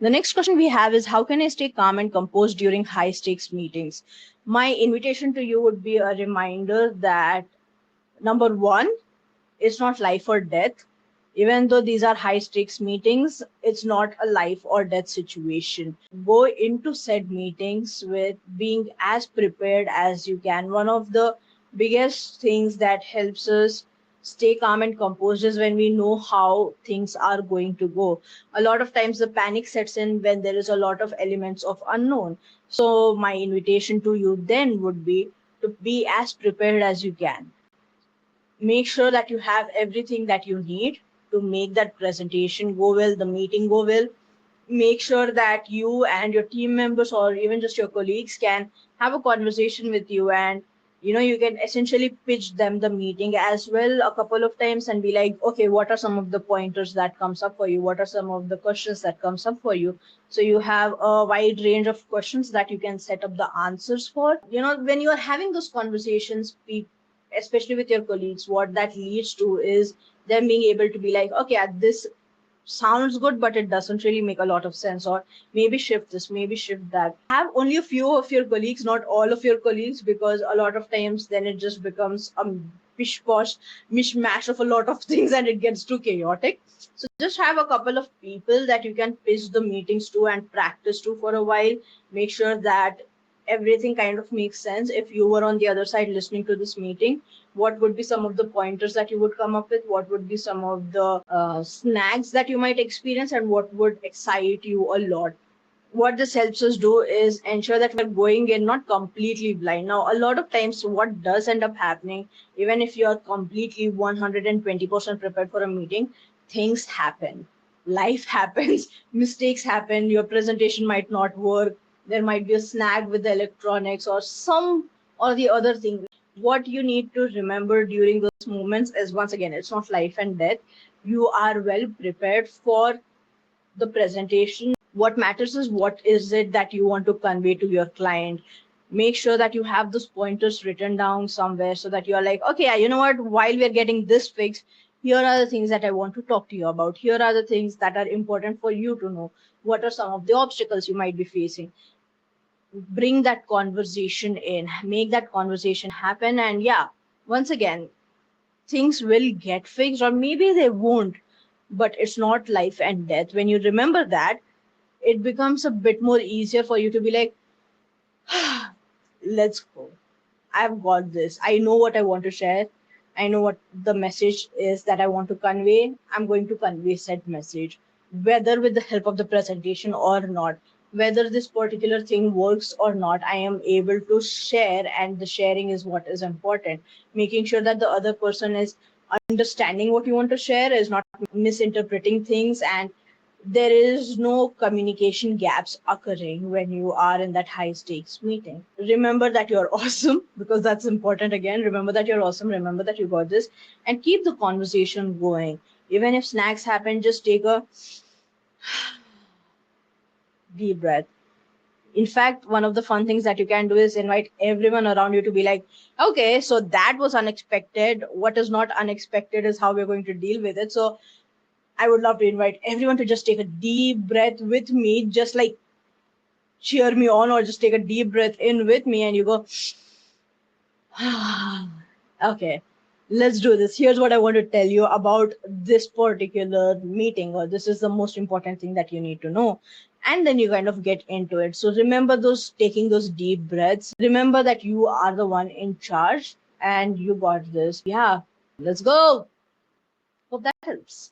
The next question we have is, how can I stay calm and composed during high stakes meetings? My invitation to you would be a reminder that number one, it's not life or death. Even though these are high stakes meetings, it's not a life or death situation. Go into said meetings with being as prepared as you can. One of the biggest things that helps us stay calm and composed is when we know how things are going to go. A lot of times the panic sets in when there is a lot of elements of unknown. So my invitation to you then would be to be as prepared as you can. Make sure that you have everything that you need to make that presentation go well, the meeting go well. Make sure that you and your team members or even just your colleagues can have a conversation with you, and you can essentially pitch them the meeting as well a couple of times and be like, okay, what are some of the pointers that comes up for you, what are some of the questions that comes up for you. So you have a wide range of questions that you can set up the answers for. When you are having those conversations, especially with your colleagues, what that leads to is them being able to be like, okay, this sounds good, but it doesn't really make a lot of sense, or maybe shift this, maybe shift that. Have only a few of your colleagues, not all of your colleagues, because a lot of times then it just becomes a pish posh mishmash of a lot of things and it gets too chaotic. So just have a couple of people that you can pitch the meetings to and practice to for a while. Make sure that everything kind of makes sense. If you were on the other side listening to this meeting, what would be some of the pointers that you would come up with, what would be some of the snags that you might experience, and what would excite you a lot. What this helps us do is ensure that we're going in not completely blind. Now, a lot of times what does end up happening, even if you're completely 120% prepared for a meeting, things happen, life happens, mistakes happen, your presentation might not work, there might be a snag with the electronics or some or the other thing. What you need to remember during those moments is, once again, it's not life and death. You are well prepared for the presentation. What matters is what is it that you want to convey to your client. Make sure that you have those pointers written down somewhere so that you're like, okay, you know what, while we're getting this fixed, here are the things that I want to talk to you about. Here are the things that are important for you to know. What are some of the obstacles you might be facing? Bring that conversation in, make that conversation happen. And yeah, once again, things will get fixed, or maybe they won't, but it's not life and death. When you remember that, it becomes a bit more easier for you to be like, let's go. I've got this. I know what I want to share. I know what the message is that I want to convey. I'm going to convey said message, whether with the help of the presentation or not. Whether this particular thing works or not, I am able to share, and the sharing is what is important. Making sure that the other person is understanding what you want to share, is not misinterpreting things, and there is no communication gaps occurring when you are in that high stakes meeting. Remember that you're awesome, because that's important. Again, remember that you're awesome, remember that you got this, and keep the conversation going. Even if snags happen, just take a deep breath. In fact, one of the fun things that you can do is invite everyone around you to be like, okay, so that was unexpected. What is not unexpected is how we're going to deal with it. So I would love to invite everyone to just take a deep breath with me, just like cheer me on, or just take a deep breath in with me, and you go, okay, let's do this. Here's what I want to tell you about this particular meeting, or this is the most important thing that you need to know. And then you kind of get into it. So remember those, taking those deep breaths. Remember that you are the one in charge and you got this. Yeah, let's go. Hope that helps.